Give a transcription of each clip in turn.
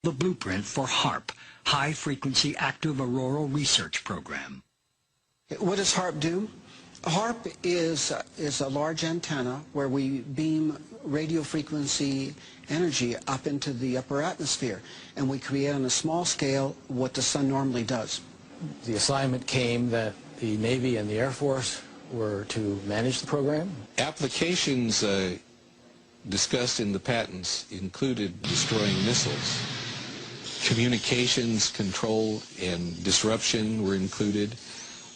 The blueprint for HAARP, High Frequency Active Auroral Research Program. What does HAARP do? HAARP is a large antenna where we beam radio frequency energy up into the upper atmosphere, and we create on a small scale what the sun normally does. The assignment came that the Navy and the Air Force were to manage the program. Applications discussed in the patents included destroying missiles. Communications control and disruption were included.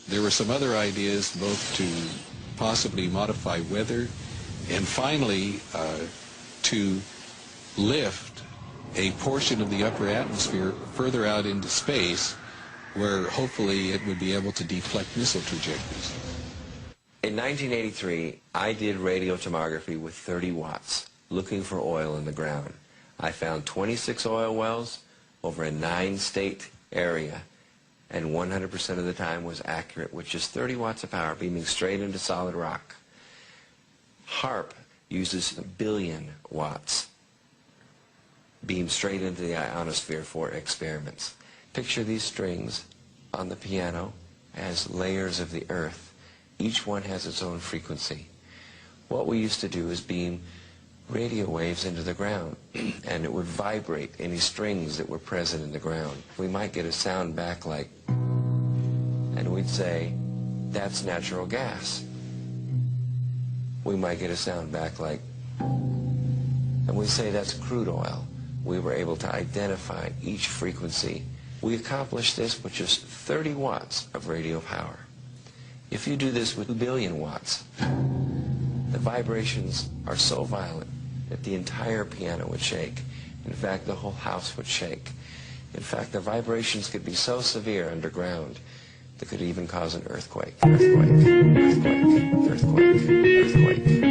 There were some other ideas both to possibly modify weather and finally to lift a portion of the upper atmosphere further out into space where hopefully it would be able to deflect missile trajectories. In 1983, I did radio tomography with 30 watts, looking for oil in the ground. I found 26 oil wells over a 9-state area, and 100% of the time was accurate with just 30 watts of power beaming straight into solid rock. HAARP uses 1 billion watts beamed straight into the ionosphere for experiments. Picture these strings on the piano as layers of the earth. Each one has its own frequency. What we used to do is beam radio waves into the ground, and it would vibrate any strings that were present in the ground. We might get a sound back like, and we'd say, that's natural gas. We might get a sound back like, and we'd say, that's crude oil. We were able to identify each frequency. We accomplished this with just 30 watts of radio power. If you do this with 2 billion watts, the vibrations are so violent that the entire piano would shake. In fact, the whole house would shake. In fact, the vibrations could be so severe underground that could even cause an earthquake. Earthquake, earthquake, earthquake,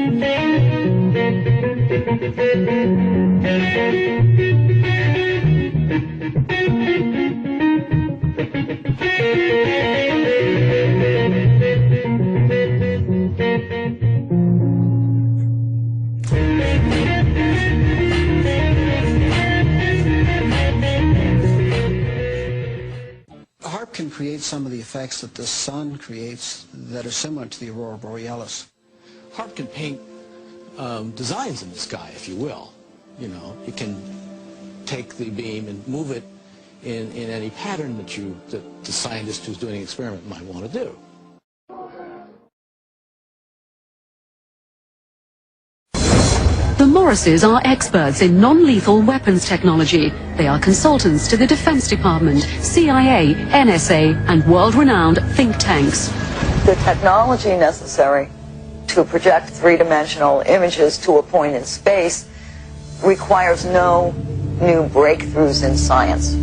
HAARP can create some of the effects that the sun creates that are similar to the aurora borealis. HAARP can paint designs in the sky, if you will. You know, it can take the beam and move it in any pattern that the scientist who's doing the experiment might want to do. The Morrises are experts in non-lethal weapons technology. They are consultants to the Defense Department, CIA, NSA, and world-renowned think tanks. The technology necessary to project three-dimensional images to a point in space requires no new breakthroughs in science.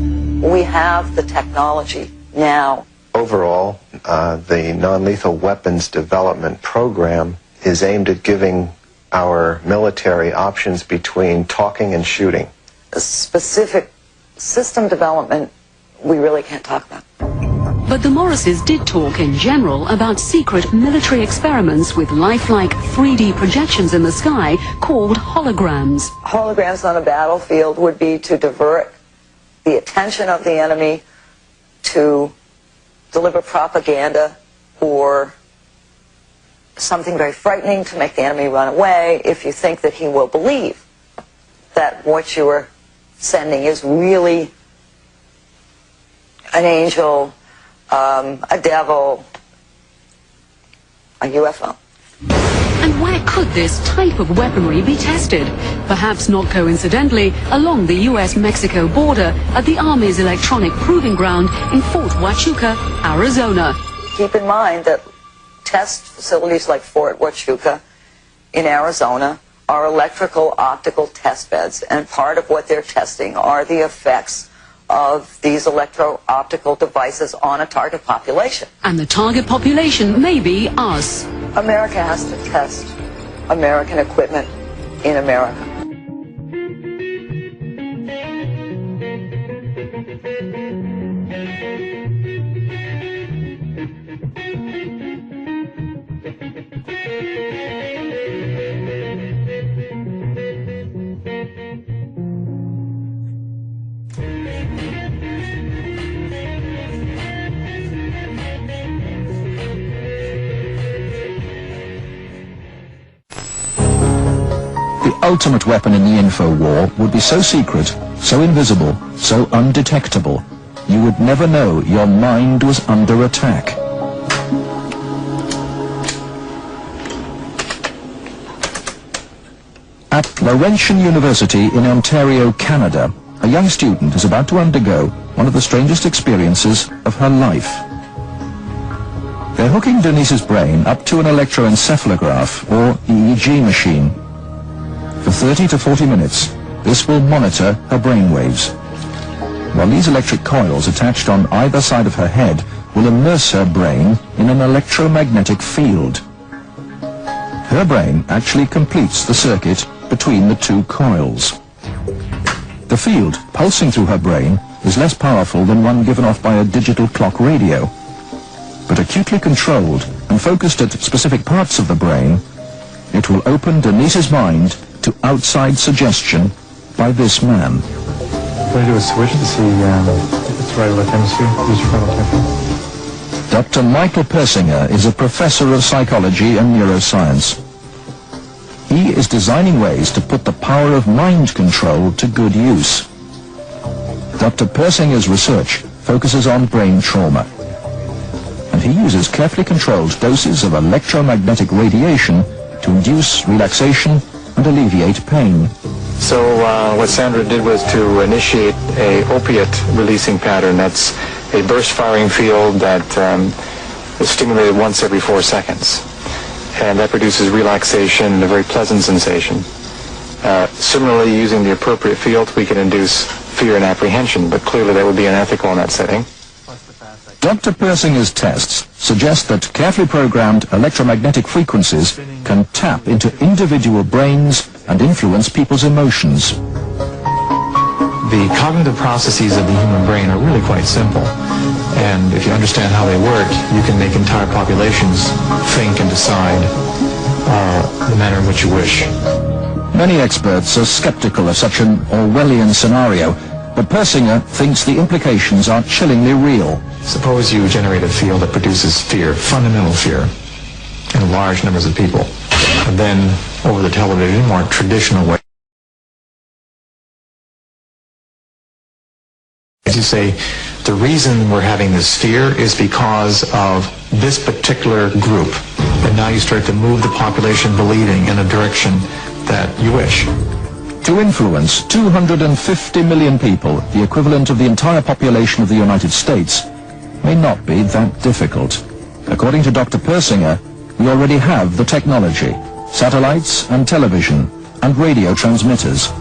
We have the technology now? Overall, the non-lethal weapons development program is aimed at giving our military options between talking and shooting. Specific system development, we really can't talk about. But the Morrises did talk in general about secret military experiments with lifelike 3D projections in the sky called holograms. Holograms on a battlefield would be to divert the attention of the enemy, to deliver propaganda or something very frightening to make the enemy run away if you think that he will believe that what you are sending is really an angel, a devil, a UFO. And where could this type of weaponry be tested? Perhaps not coincidentally, along the US-Mexico border at the Army's electronic proving ground in Fort Huachuca, Arizona. Keep in mind that test facilities like Fort Huachuca in Arizona are electrical optical test beds, and part of what they're testing are the effects of these electro-optical devices on a target population. And the target population may be us. America has to test American equipment in America. The ultimate weapon in the info war would be so secret, so invisible, so undetectable, you would never know your mind was under attack. At Laurentian University in Ontario, Canada, a young student is about to undergo one of the strangest experiences of her life. They're hooking Denise's brain up to an electroencephalograph, or EEG machine. For 30 to 40 minutes, this will monitor her brainwaves, while these electric coils attached on either side of her head will immerse her brain in an electromagnetic field. Her brain actually completes the circuit between the two coils. The field pulsing through her brain is less powerful than one given off by a digital clock radio, but acutely controlled and focused at specific parts of the brain, it will open Denise's mind to outside suggestion by this man. What do you do is switch to see if it's right left hemisphere? Use your frontal temporal. Dr. Michael Persinger is a professor of psychology and neuroscience. He is designing ways to put the power of mind control to good use. Dr. Persinger's research focuses on brain trauma, and he uses carefully controlled doses of electromagnetic radiation to induce relaxation and alleviate pain. So what Sandra did was to initiate a opiate-releasing pattern. That's a burst-firing field that is stimulated once every 4 seconds. And that produces relaxation and a very pleasant sensation. Similarly, using the appropriate field, we can induce fear and apprehension, but clearly that would be unethical in that setting. Dr. Persinger's tests suggest that carefully programmed electromagnetic frequencies can tap into individual brains and influence people's emotions. The cognitive processes of the human brain are really quite simple. And if you understand how they work, you can make entire populations think and decide the manner in which you wish. Many experts are skeptical of such an Orwellian scenario, but Persinger thinks the implications are chillingly real. Suppose you generate a field that produces fear, fundamental fear, in large numbers of people. And then, over the television, more traditional way, as you say, the reason we're having this fear is because of this particular group. And now you start to move the population believing in a direction that you wish. To influence 250 million people, the equivalent of the entire population of the United States, may not be that difficult. According to Dr. Persinger, we already have the technology, satellites and television and radio transmitters.